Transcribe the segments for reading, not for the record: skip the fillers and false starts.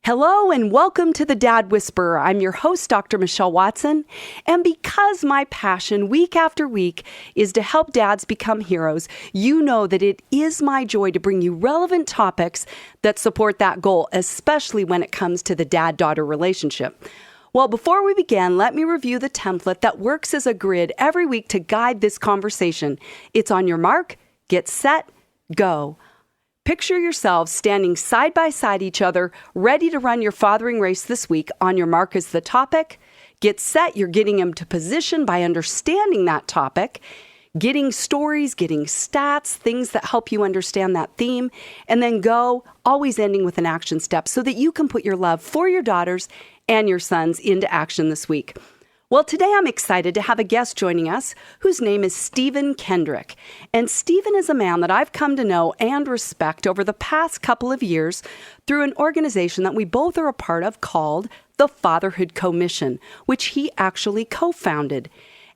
Hello and welcome to the Dad Whisperer. I'm your host, Dr. Michelle Watson. And because my passion week after week is to help dads become heroes, you know that it is my joy to bring you relevant topics that support that goal, especially when it comes to the dad-daughter relationship. Well, before we begin, let me review the template that works as a grid every week to guide this conversation. It's on your mark, get set, go. Picture yourselves standing side by side each other, ready to run your fathering race this week. On your mark is the topic. Get set, you're getting them to position by understanding that topic, getting stories, getting stats, things that help you understand that theme, and then go, always ending with an action step so that you can put your love for your daughters and your sons into action this week. Well, today I'm excited to have a guest joining us whose name is Stephen Kendrick. And Stephen is a man that I've come to know and respect over the past couple of years through an organization that we both are a part of called the Fatherhood Commission, which he actually co-founded.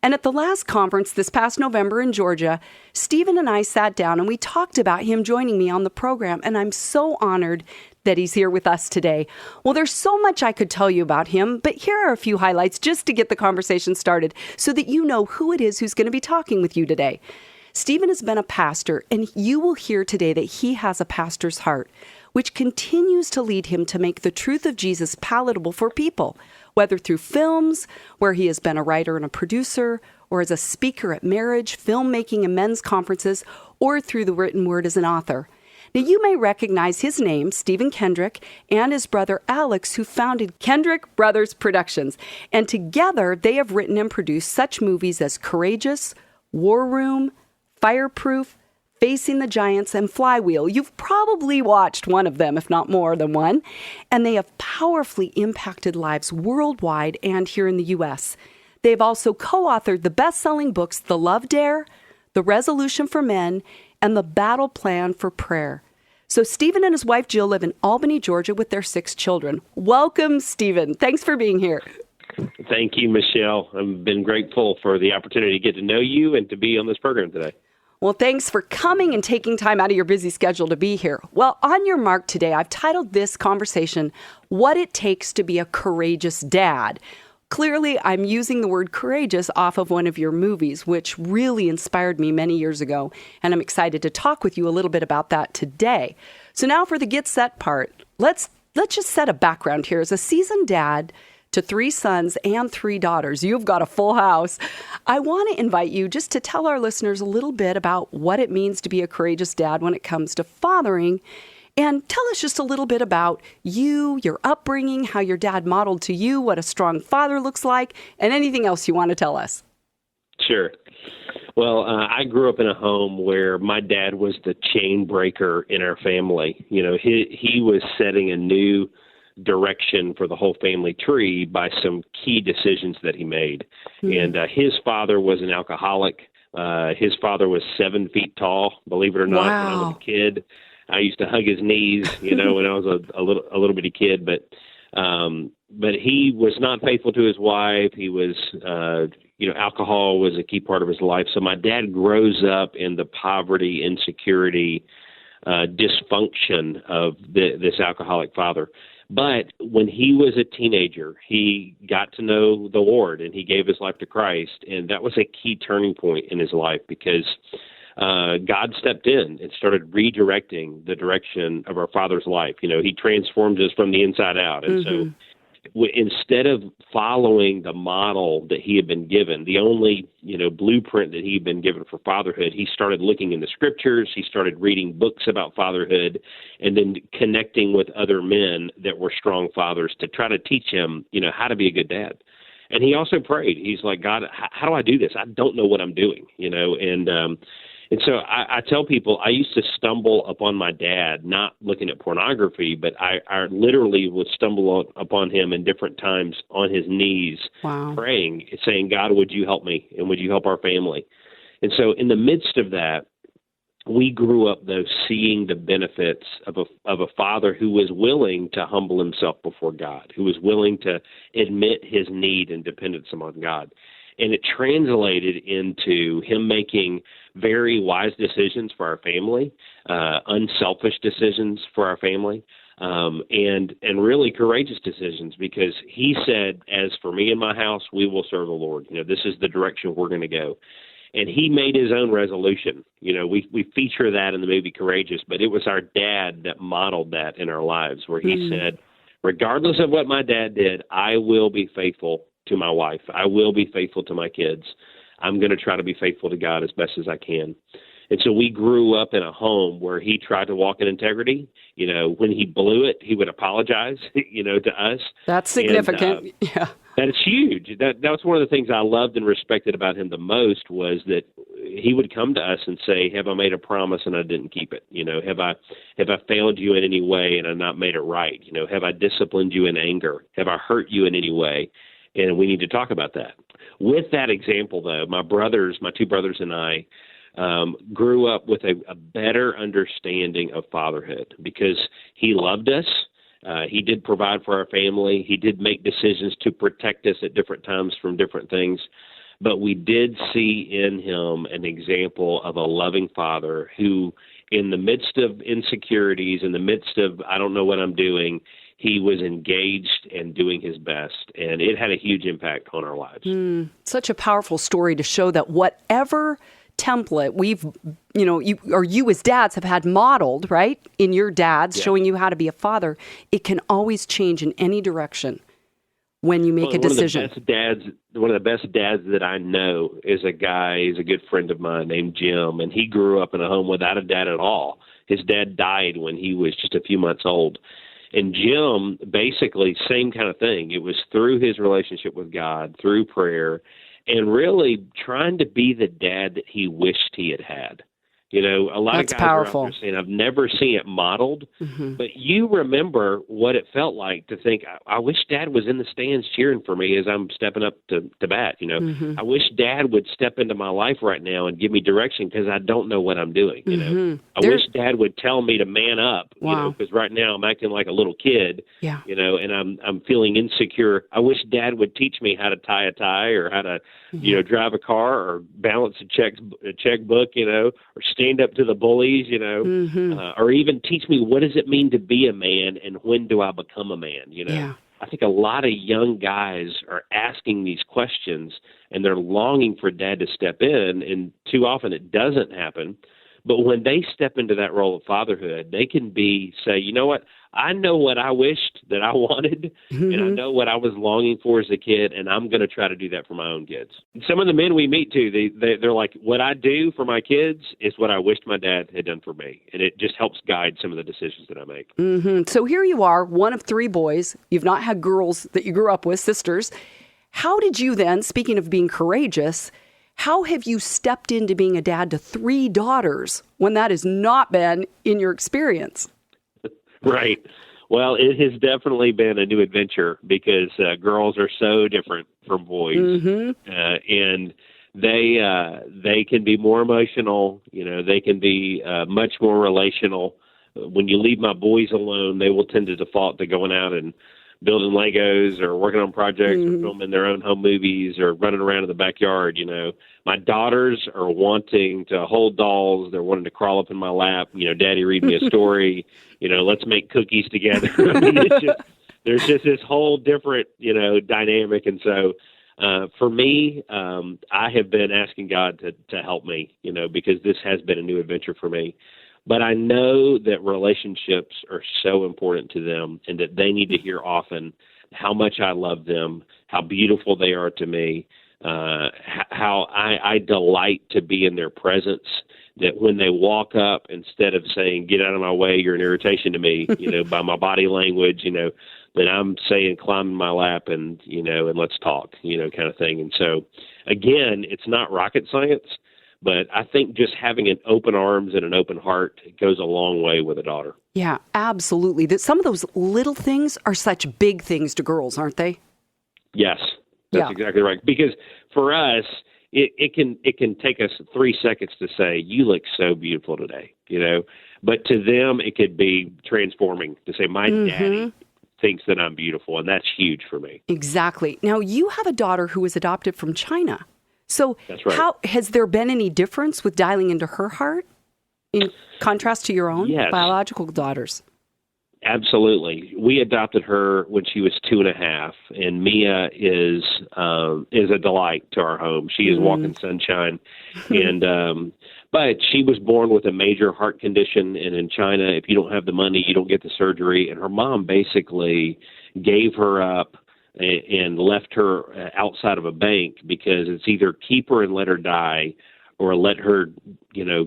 And at the last conference this past November in Georgia, Stephen and I sat down and we talked about him joining me on the program, and I'm so honored that he's here with us today. Well, there's so much I could tell you about him, but here are a few highlights just to get the conversation started so that you know who it is who's going to be talking with you today. Stephen has been a pastor, and you will hear today that he has a pastor's heart, which continues to lead him to make the truth of Jesus palatable for people, whether through films, where he has been a writer and a producer, or as a speaker at marriage, filmmaking, and men's conferences, or through the written word as an author. Now, you may recognize his name, Stephen Kendrick, and his brother Alex, who founded Kendrick Brothers Productions. And together, they have written and produced such movies as Courageous, War Room, Fireproof, Facing the Giants, and Flywheel. You've probably watched one of them, if not more than one. And they have powerfully impacted lives worldwide and here in the U.S. They've also co-authored the best-selling books The Love Dare, The Resolution for Men, and The Battle Plan for Prayer. So Stephen and his wife Jill live in Albany, Georgia with their 6 children. Welcome, Stephen. Thanks for being here. Thank you, Michelle. I've been grateful for the opportunity to get to know you and to be on this program today. Well, thanks for coming and taking time out of your busy schedule to be here. Well, on your mark today, I've titled this conversation, What It Takes to Be a Courageous Dad. Clearly, I'm using the word courageous off of one of your movies, which really inspired me many years ago, and I'm excited to talk with you a little bit about that today. So now for the get set part, let's just set a background here. As a seasoned dad to 3 sons and 3 daughters, you've got a full house. I want to invite you just to tell our listeners a little bit about what it means to be a courageous dad when it comes to fathering. And tell us just a little bit about you, your upbringing, how your dad modeled to you, what a strong father looks like, and anything else you want to tell us. Sure. Well, I grew up in a home where my dad was the chain breaker in our family. You know, he was setting a new direction for the whole family tree by some key decisions that he made. Mm-hmm. And his father was an alcoholic. His father was 7 feet tall, believe it or not, Wow. when I was a kid. I used to hug his knees, you know, when I was a little bitty kid, but he was not faithful to his wife. He was, alcohol was a key part of his life. So my dad grows up in the poverty, insecurity, dysfunction of this alcoholic father. But when he was a teenager, he got to know the Lord and he gave his life to Christ. And that was a key turning point in his life because God stepped in and started redirecting the direction of our father's life. You know, he transformed us from the inside out. And so instead of following the model that he had been given, the only, blueprint that he had been given for fatherhood, he started looking in the scriptures. He started reading books about fatherhood and then connecting with other men that were strong fathers to try to teach him, how to be a good dad. And he also prayed. He's like, God, how do I do this? I don't know what I'm doing, And so I tell people I used to stumble upon my dad, not looking at pornography, but I literally would stumble upon him in different times on his knees, Wow. praying, saying, God, would you help me? And would you help our family? And so in the midst of that, we grew up, though, seeing the benefits of a father who was willing to humble himself before God, who was willing to admit his need and dependence upon God. And it translated into him making very wise decisions for our family, unselfish decisions for our family, and really courageous decisions, because he said, as for me and my house, we will serve the Lord. This is the direction we're going to go. And he made his own resolution. We feature that in the movie Courageous, but it was our dad that modeled that in our lives, where he said, regardless of what my dad did, I will be faithful to my wife. I will be faithful to my kids. I'm going to try to be faithful to God as best as I can. And so we grew up in a home where he tried to walk in integrity. When he blew it, he would apologize, to us. That's significant. And, yeah. That is huge. That was one of the things I loved and respected about him the most, was that he would come to us and say, have I made a promise and I didn't keep it? Have I failed you in any way and I've not made it right? Have I disciplined you in anger? Have I hurt you in any way? And we need to talk about that. With that example, though, my two brothers and I grew up with a better understanding of fatherhood, because he loved us. He did provide for our family. He did make decisions to protect us at different times from different things. But we did see in him an example of a loving father who, in the midst of insecurities, in the midst of, I don't know what I'm doing, he was engaged and doing his best. And it had a huge impact on our lives. Such a powerful story to show that whatever template you as dads have had modeled, right, in your dads, showing you how to be a father, it can always change in any direction when you make a decision. One of the best dads that I know is a guy, he's a good friend of mine named Jim, and he grew up in a home without a dad at all. His dad died when he was just a few months old. And Jim, basically, same kind of thing. It was through his relationship with God, through prayer, and really trying to be the dad that he wished he had had. A lot That's of guys powerful. are out there saying, I've never seen it modeled, but you remember what it felt like to think, I wish Dad was in the stands cheering for me as I'm stepping up to bat. I wish Dad would step into my life right now and give me direction, because I don't know what I'm doing. I wish Dad would tell me to man up, because right now I'm acting like a little kid, and I'm feeling insecure. I wish Dad would teach me how to tie a tie, or how to, drive a car, or balance a checkbook, or stand up to the bullies, or even teach me, what does it mean to be a man, and when do I become a man? I think a lot of young guys are asking these questions, and they're longing for Dad to step in, and too often it doesn't happen. But when they step into that role of fatherhood, they can say, you know what? I know what I wished that I wanted, and I know what I was longing for as a kid, and I'm going to try to do that for my own kids. Some of the men we meet, too, they're like, what I do for my kids is what I wished my dad had done for me, and it just helps guide some of the decisions that I make. So here you are, one of three boys. You've not had girls that you grew up with, sisters. How did you then, speaking of being courageous, how have you stepped into being a dad to three daughters when that has not been in your experience? Right. Well, it has definitely been a new adventure, because girls are so different from boys, and they can be more emotional. They can be much more relational. When you leave my boys alone, they will tend to default to going out and building Legos, or working on projects, or filming their own home movies, or running around in the backyard. My daughters are wanting to hold dolls. They're wanting to crawl up in my lap. Daddy, read me a story. Let's make cookies together. There's just this whole different, dynamic. And so for me, I have been asking God to help me, because this has been a new adventure for me. But I know that relationships are so important to them, and that they need to hear often how much I love them, how beautiful they are to me, how I delight to be in their presence, that when they walk up, instead of saying, get out of my way, you're an irritation to me, by my body language, that I'm saying, climb in my lap and let's talk, kind of thing. And so, again, it's not rocket science. But I think just having an open arms and an open heart goes a long way with a daughter. Yeah, absolutely. Some of those little things are such big things to girls, aren't they? Yes, that's exactly right. Because for us, it can take us 3 seconds to say, you look so beautiful today, But to them, it could be transforming to say, my daddy thinks that I'm beautiful, and that's huge for me. Exactly. Now, you have a daughter who was adopted from China. So how has there been any difference with dialing into her heart in contrast to your own biological daughters? Absolutely. We adopted her when she was 2.5, and Mia is a delight to our home. She is walking sunshine, and but she was born with a major heart condition, and in China, if you don't have the money, you don't get the surgery. And her mom basically gave her up and left her outside of a bank because it's either keep her and let her die, or let her,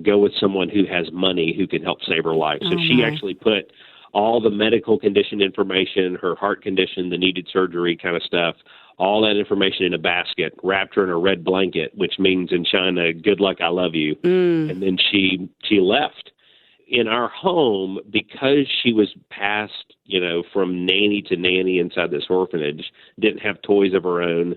go with someone who has money who can help save her life. So she actually put all the medical condition information, her heart condition, the needed surgery kind of stuff, all that information in a basket, wrapped her in a red blanket, which means in China, good luck, I love you. And then she left. In our home, because she was passed, from nanny to nanny inside this orphanage, didn't have toys of her own.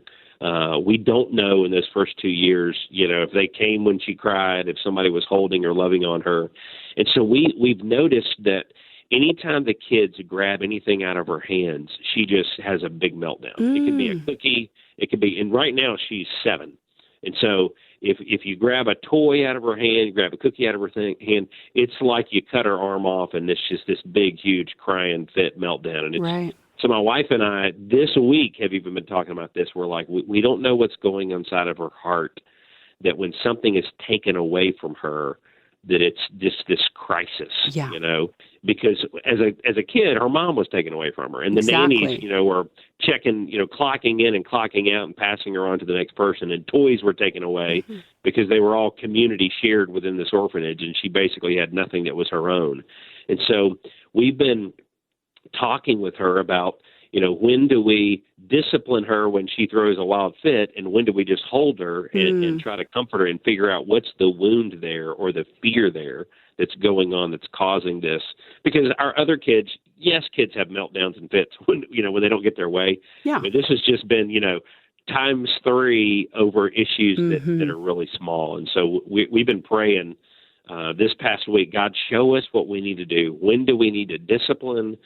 We don't know in those first 2 years, if they came when she cried, if somebody was holding or loving on her. And so we've noticed that anytime the kids grab anything out of her hands, she just has a big meltdown. It could be a cookie. It could be, and right now she's 7. And so if you grab a toy out of her hand, you grab a cookie out of her hand, it's like you cut her arm off and it's just this big, huge crying fit meltdown. And it's, So my wife and I this week have even been talking about this. We're like, we don't know what's going on inside of her heart, that when something is taken away from her, that it's just this crisis, because as a kid, her mom was taken away from her, and the nannies, were checking, clocking in and clocking out and passing her on to the next person, and toys were taken away because they were all community shared within this orphanage, and she basically had nothing that was her own. And so we've been talking with her about, when do we discipline her when she throws a wild fit, and when do we just hold her and try to comfort her and figure out what's the wound there or the fear there that's going on that's causing this? Because our other kids, yes, kids have meltdowns and fits when they don't get their way. Yeah. But this has just been, times 3 over issues that are really small. And so we've been praying this past week, God, show us what we need to do. When do we need to discipline?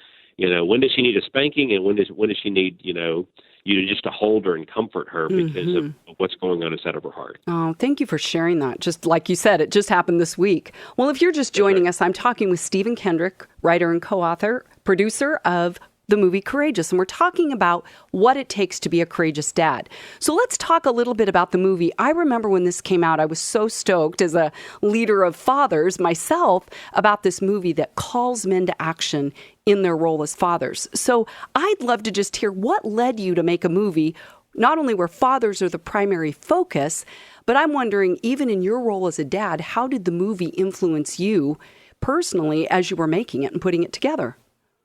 When does she need a spanking, and when does she need, you just to hold her and comfort her because of what's going on inside of her heart. Oh, thank you for sharing that. Just like you said, it just happened this week. Well, if you're just joining us, I'm talking with Stephen Kendrick, writer and co-author, producer of the movie Courageous, and we're talking about what it takes to be a courageous dad. So let's talk a little bit about the movie. I remember when this came out, I was so stoked as a leader of fathers myself about this movie that calls men to action in their role as fathers. So I'd love to just hear what led you to make a movie, not only where fathers are the primary focus, but I'm wondering, even in your role as a dad, how did the movie influence you personally as you were making it and putting it together?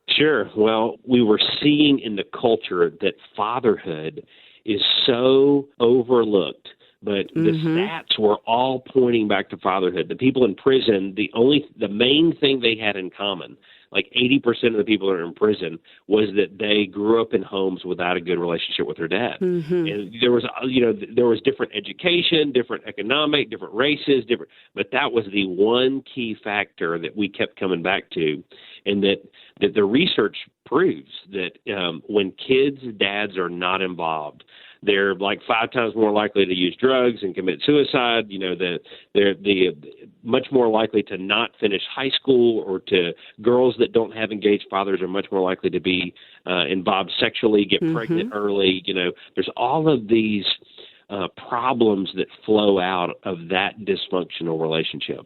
Sure. Well, we were seeing in the culture that fatherhood is so overlooked, but the stats were all pointing back to fatherhood. The people in prison, the main thing they had in common, like 80% of the people that are in prison, was that they grew up in homes without a good relationship with their dad. And there was different education, different economic, different races, but that was the one key factor that we kept coming back to, and that the research proves that when kids' dads are not involved, they're like 5 times more likely to use drugs and commit suicide. They're much more likely to not finish high school, or to girls that don't have engaged fathers are much more likely to be involved sexually, get pregnant early. There's all of these problems that flow out of that dysfunctional relationship,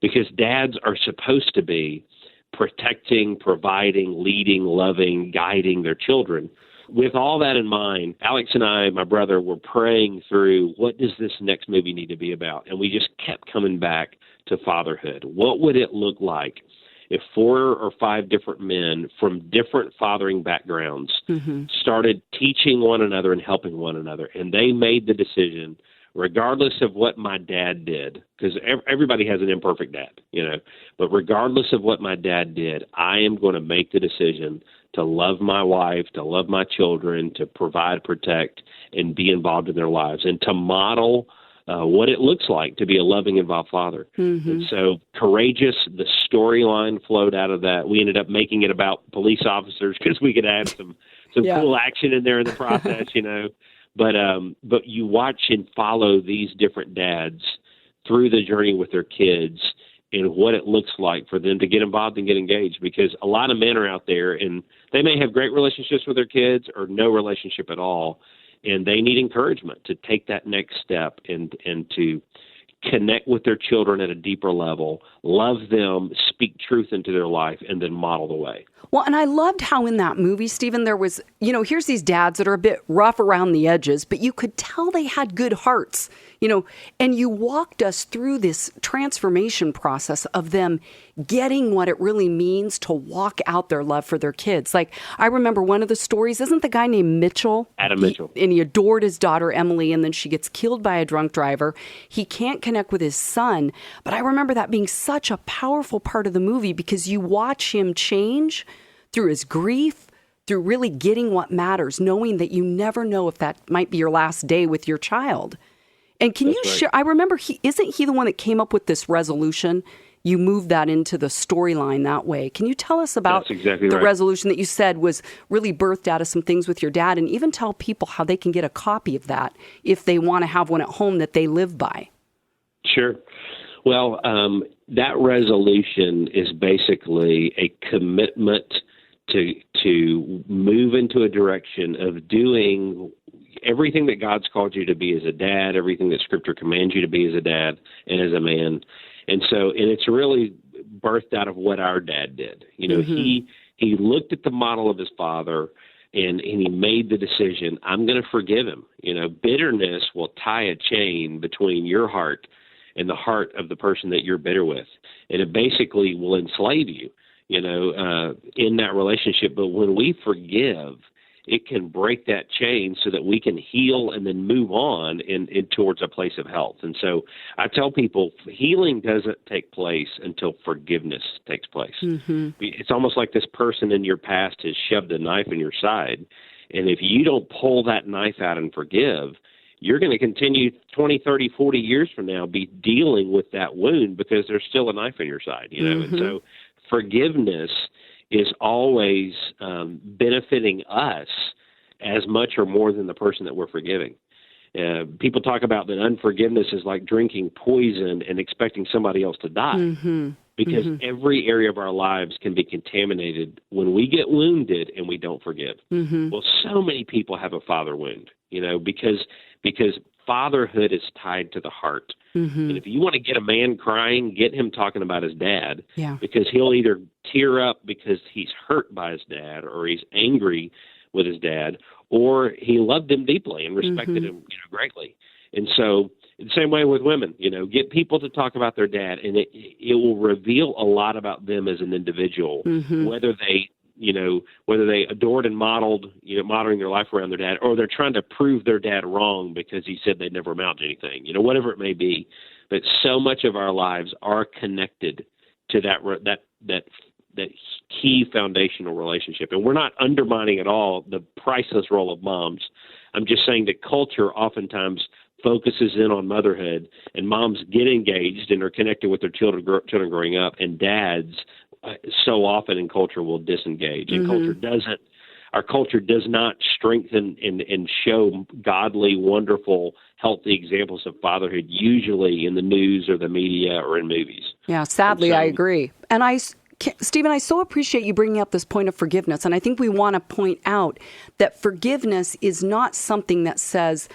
because dads are supposed to be protecting, providing, leading, loving, guiding their children. With all that in mind, Alex and I, my brother, were praying through, what does this next movie need to be about? And we just kept coming back to fatherhood. What would it look like if 4 or 5 different men from different fathering backgrounds started teaching one another and helping one another? And they made the decision, regardless of what my dad did, because everybody has an imperfect dad, but regardless of what my dad did, I am going to make the decision to love my wife, to love my children, to provide, protect, and be involved in their lives, and to model what it looks like to be a loving, involved father. And so Courageous, the storyline flowed out of that. We ended up making it about police officers because we could add some cool action in there in the process, But you watch and follow these different dads through the journey with their kids, and what it looks like for them to get involved and get engaged, because a lot of men are out there and they may have great relationships with their kids or no relationship at all, and they need encouragement to take that next step and to connect with their children at a deeper level, love them, speak truth into their life, and then model the way. Well, and I loved how in that movie, Stephen, there was, here's these dads that are a bit rough around the edges, but you could tell they had good hearts, and you walked us through this transformation process of them getting what it really means to walk out their love for their kids. Like, I remember one of the stories, isn't the guy named Mitchell? Adam Mitchell. And he adored his daughter, Emily, and then she gets killed by a drunk driver. He can't connect with his son, but I remember that being such a powerful part of the movie because you watch him change through his grief, through really getting what matters, knowing that you never know if that might be your last day with your child. And can you share, I remember, isn't he the one that came up with this resolution? You moved that into the storyline that way. Can you tell us about the resolution that you said was really birthed out of some things with your dad, and even tell people how they can get a copy of that if they want to have one at home that they live by? Sure. Well, that resolution is basically a commitment to move into a direction of doing everything that God's called you to be as a dad, everything that Scripture commands you to be as a dad and as a man. And it's really birthed out of what our dad did. He looked at the model of his father and he made the decision, I'm going to forgive him. Bitterness will tie a chain between your heart and the heart of the person that you're bitter with. And it basically will enslave you, in that relationship. But when we forgive, it can break that chain so that we can heal and then move on in towards a place of health. And so I tell people healing doesn't take place until forgiveness takes place. Mm-hmm. It's almost like this person in your past has shoved a knife in your side. And if you don't pull that knife out and forgive, you're going to continue 20, 30, 40 years from now be dealing with that wound because there's still a knife in your side, Mm-hmm. And so forgiveness is always benefiting us as much or more than the person that we're forgiving. People talk about that unforgiveness is like drinking poison and expecting somebody else to die. Mm-hmm. Because every area of our lives can be contaminated when we get wounded and we don't forgive. Mm-hmm. Well, so many people have a father wound, because fatherhood is tied to the heart. Mm-hmm. And if you want to get a man crying, get him talking about his dad, because he'll either tear up because he's hurt by his dad or he's angry with his dad, or he loved him deeply and respected him greatly. And so the same way with women, get people to talk about their dad, and it will reveal a lot about them as an individual, whether they adored and modeled, modeling their life around their dad, or they're trying to prove their dad wrong because he said they'd never amount to anything, whatever it may be. But so much of our lives are connected to that key foundational relationship. And we're not undermining at all the priceless role of moms. I'm just saying that culture oftentimes focuses in on motherhood, and moms get engaged and are connected with their children growing up, and dads so often in culture will disengage. And our culture does not strengthen and show godly, wonderful, healthy examples of fatherhood, usually in the news or the media or in movies. Yeah, sadly, I agree. And Stephen, I so appreciate you bringing up this point of forgiveness. And I think we want to point out that forgiveness is not something that says,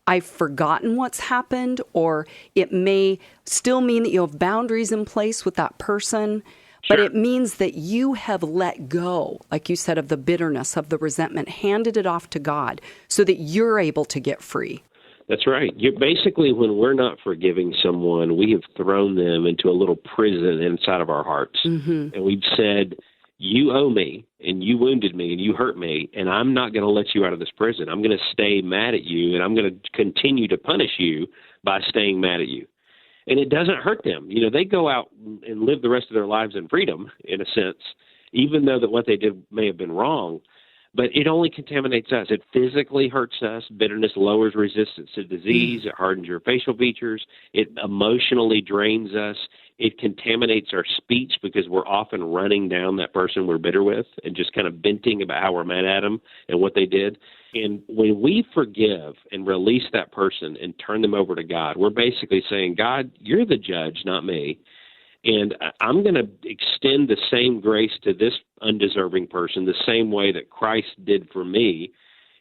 I've forgotten what's happened, or it may still mean that you have boundaries in place with that person. But it means that you have let go, like you said, of the bitterness, of the resentment, handed it off to God so that you're able to get free. That's right. Basically, when we're not forgiving someone, we have thrown them into a little prison inside of our hearts. Mm-hmm. And we've said, you owe me, and you wounded me, and you hurt me, and I'm not going to let you out of this prison. I'm going to stay mad at you, and I'm going to continue to punish you by staying mad at you. And it doesn't hurt them. They go out and live the rest of their lives in freedom, in a sense, even though that what they did may have been wrong. But it only contaminates us. It physically hurts us. Bitterness lowers resistance to disease. It hardens your facial features. It emotionally drains us. It contaminates our speech because we're often running down that person we're bitter with and just kind of venting about how we're mad at them and what they did. And when we forgive and release that person and turn them over to God, we're basically saying, God, you're the judge, not me. And I'm going to extend the same grace to this undeserving person the same way that Christ did for me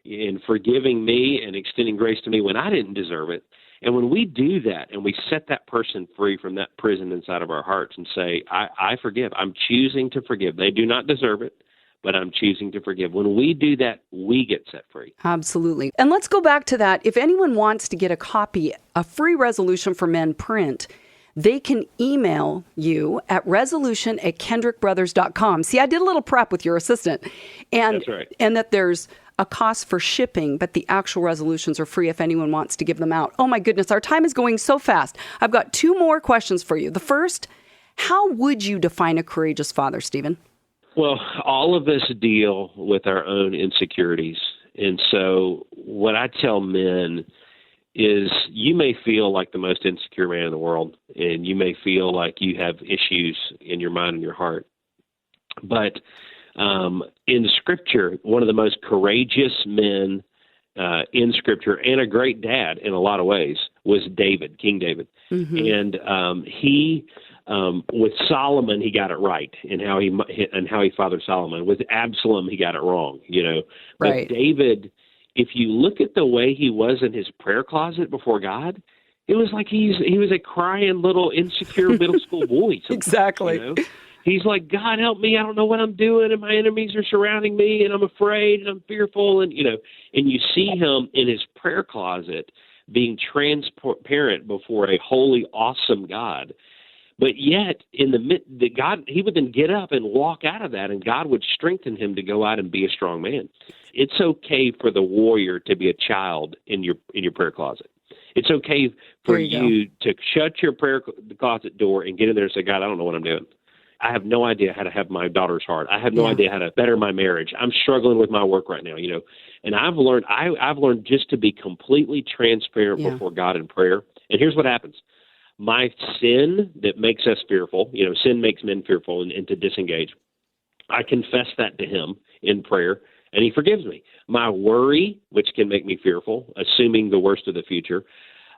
in forgiving me and extending grace to me when I didn't deserve it. And when we do that and we set that person free from that prison inside of our hearts and say, I forgive, I'm choosing to forgive. They do not deserve it, but I'm choosing to forgive. When we do that, we get set free. Absolutely. And let's go back to that. If anyone wants to get a copy, a free Resolution for Men print, they can email you at resolution@kendrickbrothers.com. See, I did a little prep with your assistant. And, That's right. And that there's a cost for shipping, but the actual resolutions are free if anyone wants to give them out. Oh my goodness, our time is going so fast. I've got 2 more questions for you. The first, how would you define a courageous father, Stephen? Well, all of us deal with our own insecurities. And so what I tell men is you may feel like the most insecure man in the world, and you may feel like you have issues in your mind and your heart. But in Scripture, one of the most courageous men in Scripture, and a great dad in a lot of ways, was David, King David. Mm-hmm. And he, with Solomon, he got it right in how he fathered Solomon. With Absalom, he got it wrong. Right. But David, if you look at the way he was in his prayer closet before God, it was like he was a crying little insecure middle school boy. Exactly. He's like, God, help me. I don't know what I'm doing, and my enemies are surrounding me, and I'm afraid, and I'm fearful. And, and you see him in his prayer closet being transparent before a holy, awesome God. But yet, in the God, he would then get up and walk out of that, and God would strengthen him to go out and be a strong man. It's okay for the warrior to be a child in your prayer closet. It's okay for you to shut your prayer closet door and get in there and say, God, I don't know what I'm doing. I have no idea how to have my daughter's heart. I have no idea how to better my marriage. I'm struggling with my work right now, And I've learned just to be completely transparent before God in prayer. And here's what happens. My sin that makes us fearful, sin makes men fearful and to disengage. I confess that to him in prayer, and he forgives me. My worry, which can make me fearful, assuming the worst of the future,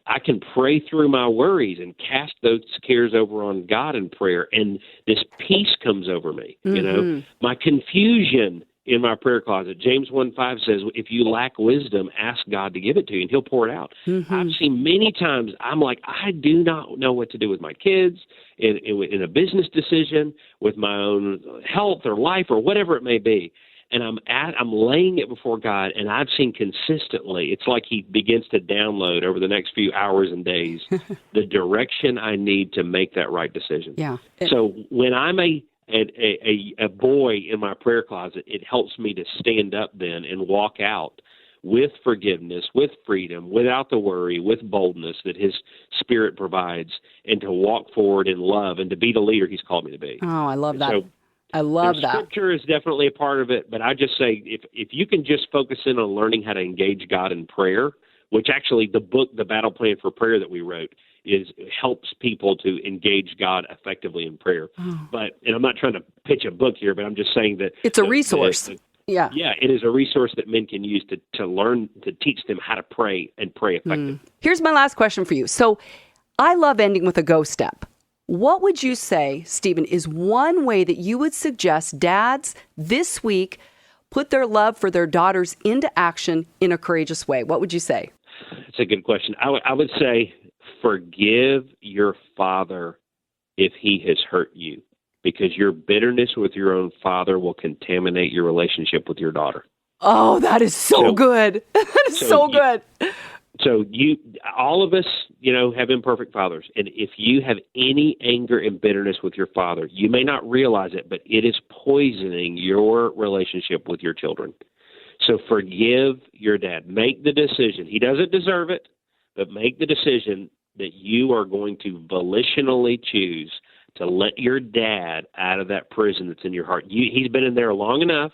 I can pray through my worries and cast those cares over on God in prayer, and this peace comes over me. My confusion in my prayer closet, James 1:5 says, if you lack wisdom, ask God to give it to you, and he'll pour it out. I've seen many times, I'm like, I do not know what to do with my kids, in a business decision, with my own health or life or whatever it may be. And I'm laying it before God, and I've seen consistently, it's like he begins to download over the next few hours and days the direction I need to make that right decision. Yeah. So when I'm a boy in my prayer closet, it helps me to stand up then and walk out with forgiveness, with freedom, without the worry, with boldness that his Spirit provides, and to walk forward in love and to be the leader he's called me to be. Oh, I love that. So, I love that. Scripture is definitely a part of it, but I just say if you can just focus in on learning how to engage God in prayer, which actually the book, The Battle Plan for Prayer that we wrote, helps people to engage God effectively in prayer. And I'm not trying to pitch a book here, but I'm just saying that it's a resource. Yeah, it is a resource that men can use to learn, to teach them how to pray and pray effectively. Here's my last question for you. So I love ending with a go step. What would you say, Stephen, is one way that you would suggest dads this week put their love for their daughters into action in a courageous way? What would you say? That's a good question. I would say forgive your father if he has hurt you, because your bitterness with your own father will contaminate your relationship with your daughter. Oh, that is so good. That is so good. So all of us, have imperfect fathers. And if you have any anger and bitterness with your father, you may not realize it, but it is poisoning your relationship with your children. So forgive your dad. Make the decision. He doesn't deserve it, but make the decision that you are going to volitionally choose to let your dad out of that prison that's in your heart. He's been in there long enough.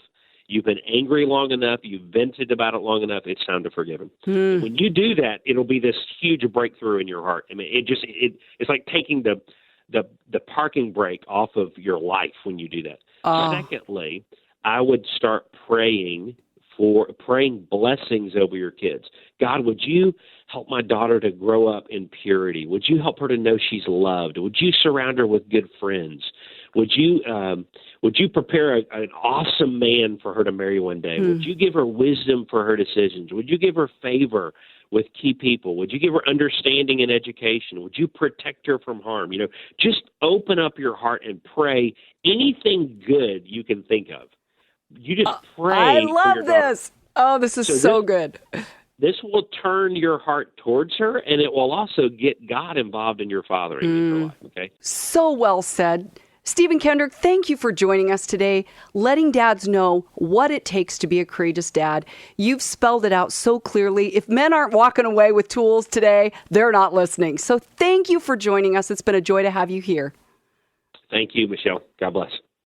You've been angry long enough. You've vented about it long enough. It's time to forgive him. When you do that, it'll be this huge breakthrough in your heart. I mean, it's like taking the parking brake off of your life when you do that. Secondly, I would start praying for praying blessings over your kids. God, would you help my daughter to grow up in purity? Would you help her to know she's loved? Would you surround her with good friends? Would you prepare an awesome man for her to marry one day? Would you give her wisdom for her decisions? Would you give her favor with key people? Would you give her understanding in education? Would you protect her from harm? Just open up your heart and pray anything good you can think of. You just pray. I for love your daughter. this. Oh, this is so good. This will turn your heart towards her, and it will also get God involved in your fathering in your life. Okay. So well said. Stephen Kendrick, thank you for joining us today, letting dads know what it takes to be a courageous dad. You've spelled it out so clearly. If men aren't walking away with tools today, they're not listening. So thank you for joining us. It's been a joy to have you here. Thank you, Michelle. God bless.